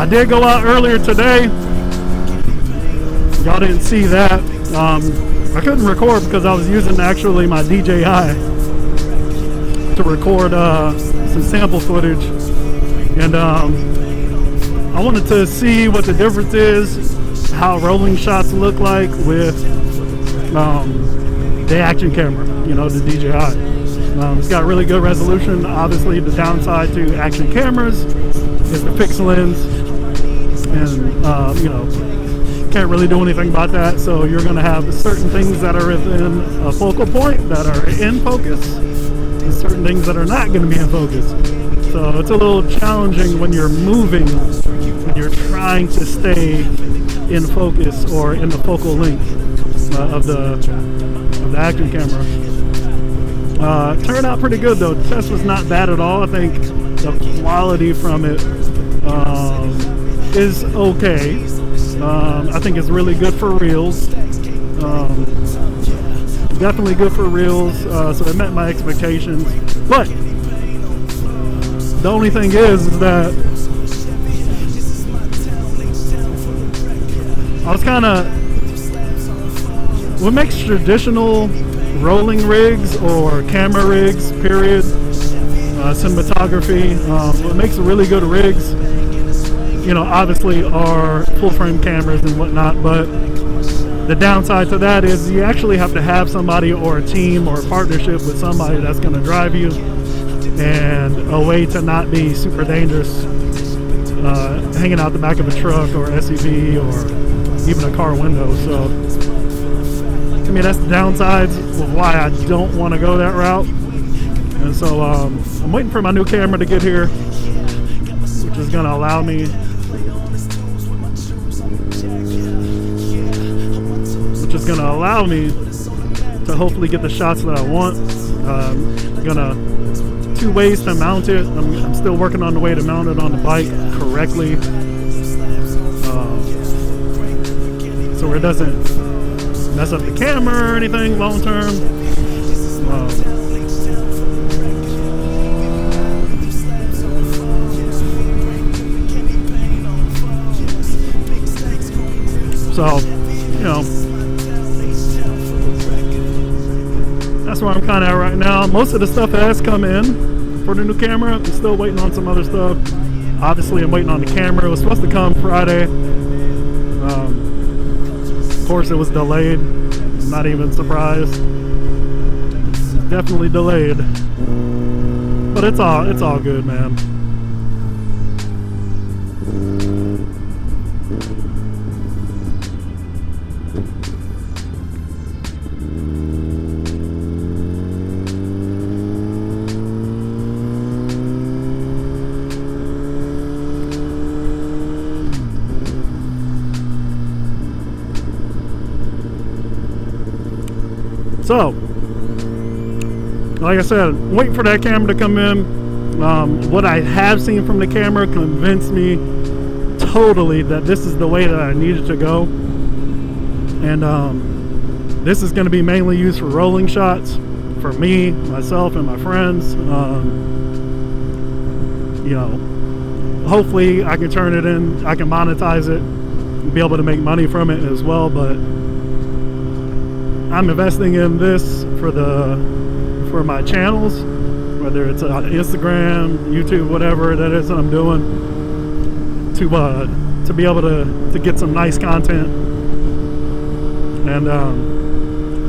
I did go out earlier today. Y'all didn't see that. I couldn't record because I was using actually my DJI to record some sample footage, and I wanted to see what the difference is, how rolling shots look like with the action camera, you know, the DJI. It's got really good resolution. Obviously, the downside to action cameras is the fixed lens, and you know, can't really do anything about that. So you're going to have certain things that are within a focal point that are in focus, and certain things that are not going to be in focus. So it's a little challenging when you're moving, when you're trying to stay in focus or in the focal length of the action camera. Turned out pretty good though. The test was not bad at all. I think the quality from it is okay. I think it's really good for reels. Definitely good for reels. So it met my expectations. But the only thing is that I was kind of, what makes traditional rolling rigs or camera rigs, period, cinematography, what makes really good rigs, you know, obviously are full frame cameras and whatnot, but the downside to that is you actually have to have somebody or a team or a partnership with somebody that's going to drive you, and a way to not be super dangerous hanging out the back of a truck or SUV or even a car window. So I mean, that's the downsides of why I don't want to go that route. And so I'm waiting for my new camera to get here, which is going to allow me to hopefully get the shots that I want. Two ways to mount it. I'm still working on the way to mount it on the bike correctly, so it doesn't mess up the camera or anything long term. So, you know, that's where I'm kind of at right now. Most of the stuff has come in for the new camera. I'm still waiting on some other stuff. Obviously, I'm waiting on the camera. It was supposed to come Friday. Of course, it was delayed. I'm not even surprised. It's definitely delayed, but it's all good, man. So, like I said, waiting for that camera to come in. What I have seen from the camera convinced me totally that this is the way that I needed to go. And this is going to be mainly used for rolling shots for me, myself, and my friends. You know, hopefully I can turn it in, I can monetize it, and be able to make money from it as well. But I'm investing in this for my channels, whether it's on Instagram, YouTube, whatever that is that I'm doing, to be able to get some nice content. And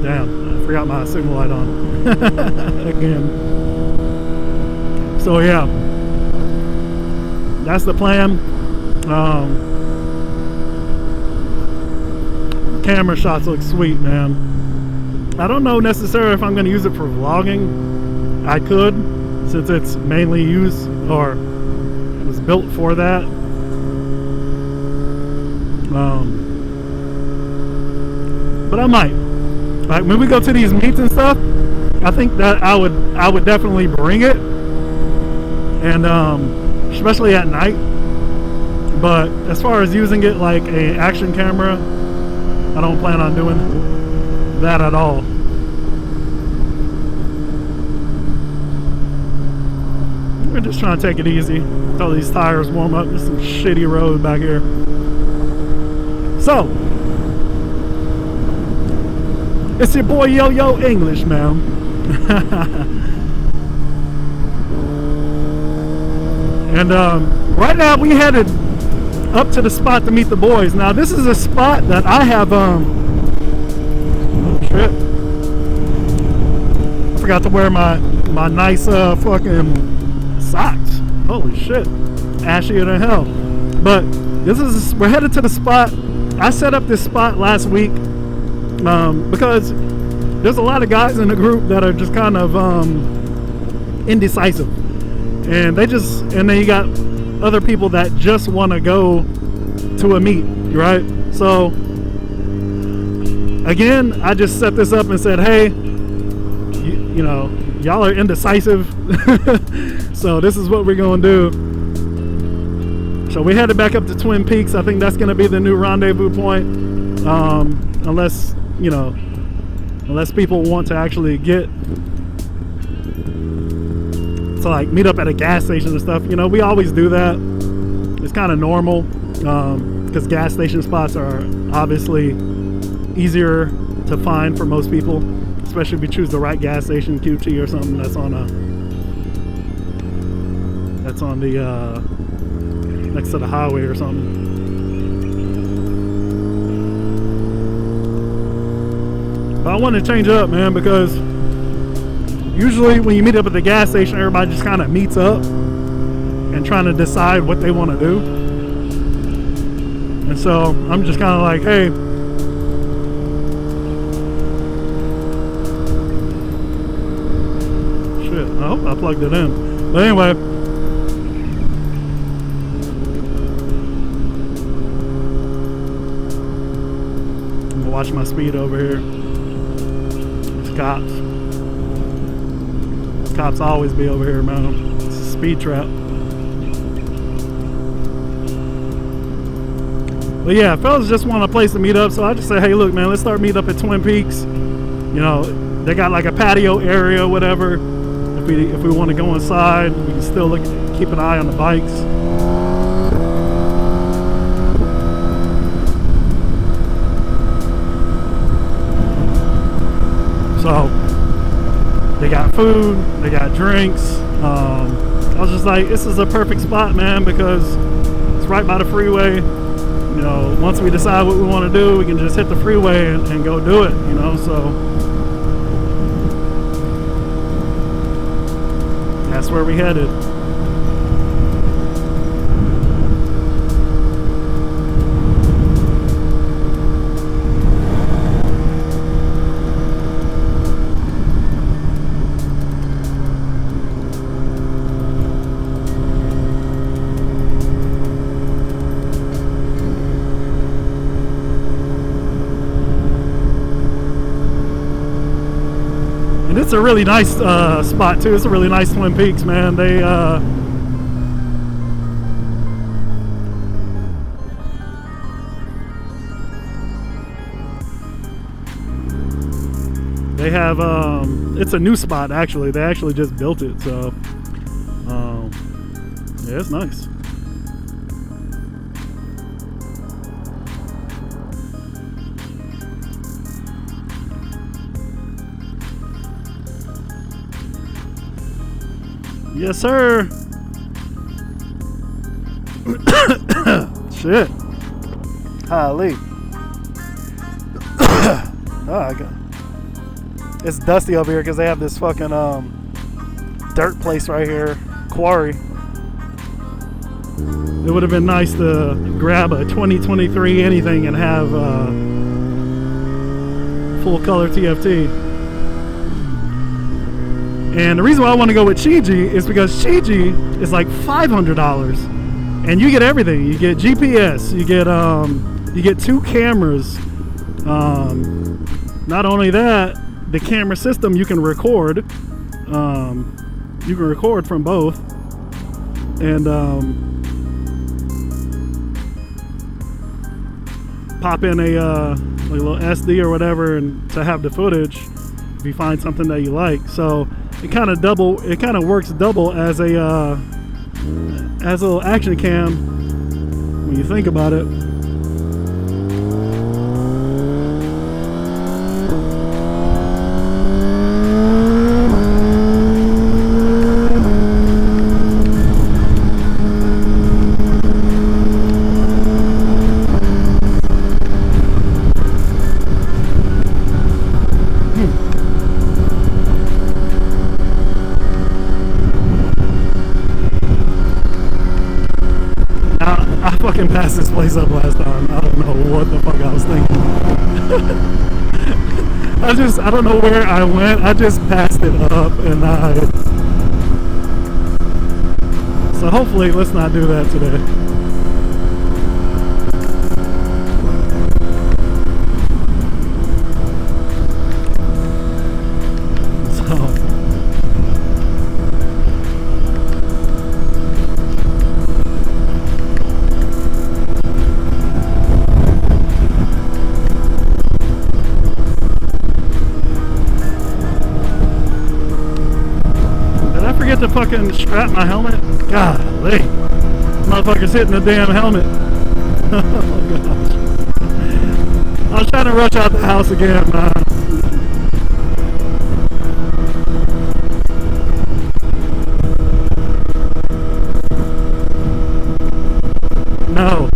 damn, I forgot my signal light on again. So yeah, that's the plan. Camera shots look sweet, man. I don't know necessarily if I'm going to use it for vlogging. I could, since it's mainly used, or it was built for that. But I might. Like when we go to these meets and stuff, I think that I would definitely bring it, and especially at night. But as far as using it like an action camera, I don't plan on doing that at all. we're just trying to take it easy until these tires warm up. There's some shitty road back here. So, it's your boy Yo English, man. And right now we headed up to the spot to meet the boys. Now this is a spot that I have oh shit, I forgot to wear my nice fucking socks. Holy shit, ashier than hell. But we're headed to the spot. I set up this spot last week because there's a lot of guys in the group that are just kind of indecisive, and then you got other people that just want to go to a meet, right? So again, I just set this up and said, hey, you know, y'all are indecisive, so this is what we're gonna do. So we headed back up to Twin Peaks. I think that's gonna be the new rendezvous point, unless people want to actually get to like meet up at a gas station and stuff. You know, we always do that. It's kind of normal because gas station spots are obviously easier to find for most people, especially if you choose the right gas station, QT or something that's on the next to the highway or something. But I want to change it up, man, because usually when you meet up at the gas station, everybody just kind of meets up and trying to decide what they want to do. And so I'm just kind of like, hey, shit, I hope I plugged it in. But anyway, I'm gonna watch my speed over here. There's cops. Cops always be over here, man. It's a speed trap. But yeah, fellas just want a place to meet up, so I just say, hey, look, man, let's start meet up at Twin Peaks. You know, they got like a patio area, whatever. If we want to go inside, we can still keep an eye on the bikes. So they got food, they got drinks. I was just like, this is a perfect spot, man, because it's right by the freeway. You know, once we decide what we want to do, we can just hit the freeway and go do it, you know, so that's where we headed. And it's a really nice spot too. It's a really nice Twin Peaks, man. They have it's a new spot actually. They actually just built it, so yeah, it's nice. Yes, sir. Shit. Holy. It's dusty over here because they have this fucking dirt place right here, quarry. It would have been nice to grab a 2023 anything and have full color TFT. And the reason why I want to go with Chiji is because Chiji is like $500, and you get everything. You get GPS, you get 2 cameras. Not only that, the camera system you can record. You can record from both, and pop in a like a little SD or whatever, and to have the footage. if you find something that you like. So it kind of works double as a little action cam when you think about it. Passed this place up last time. I don't know what the fuck I was thinking. I don't know where I went. I just passed it up and so hopefully let's not do that today. To fucking strap my helmet. Golly, motherfucker's hitting the damn helmet. Oh gosh, I was trying to rush out the house again, man. No.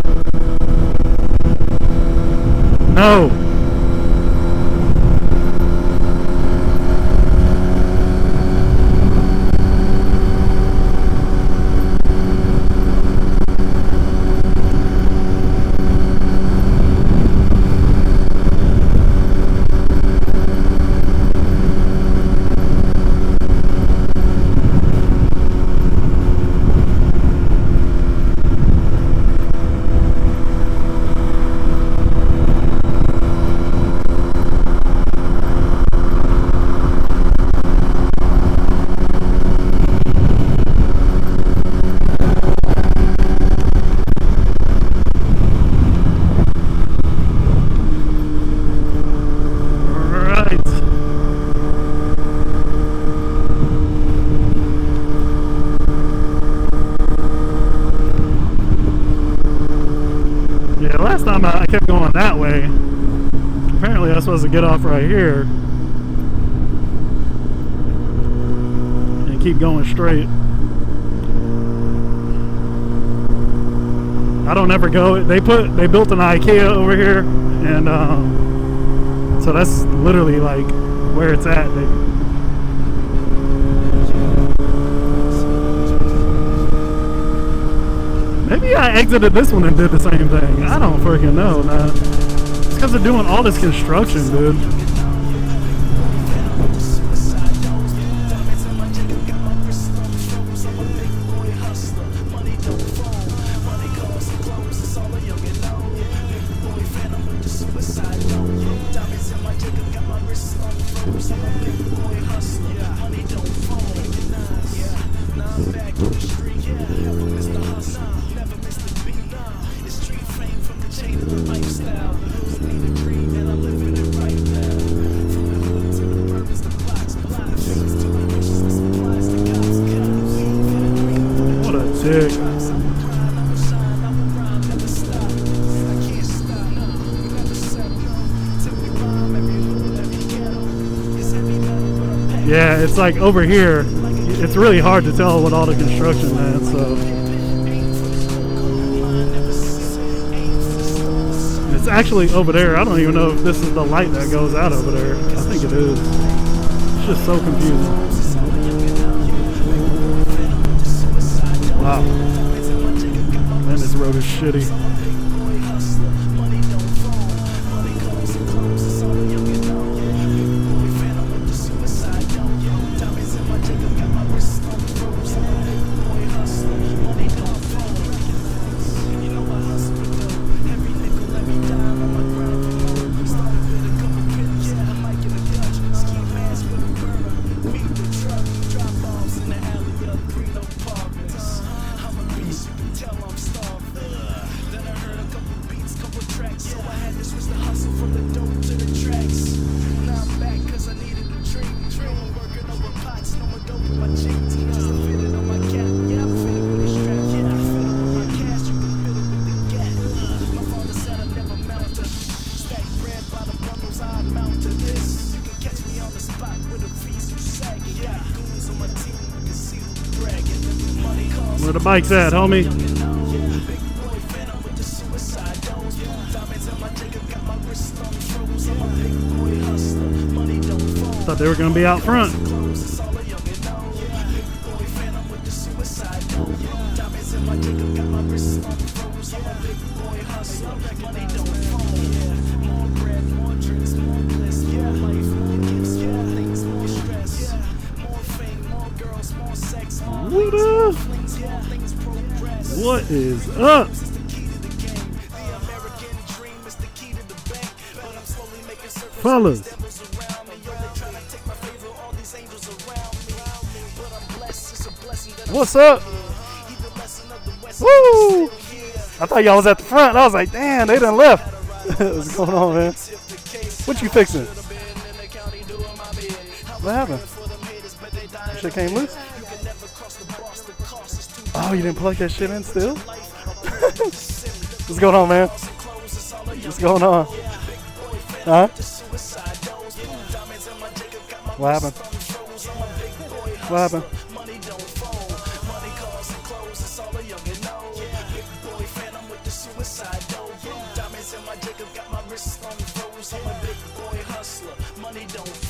I kept going that way. Apparently I was supposed to get off right here and keep going straight. I don't ever go. They built an IKEA over here, and so that's literally like where it's at. Maybe I exited this one and did the same thing. I don't freaking know, man. It's because they're doing all this construction, dude. Yeah, it's like over here, it's really hard to tell with all the construction, man, so. It's actually over there. I don't even know if this is the light that goes out over there. I think it is. It's just so confusing. Wow. Man, this road is shitty. Where the bike's at, homie? Thought they were gonna be out front. What is up? Fellas, what's up? Woo! I thought y'all was at the front. I was like, damn, they done left. What's going on, man? What you fixing? What happened? Shit came loose? Oh, you didn't plug that shit in still? What's going on, man? What's going on? Huh? What happened? What happened? Money don't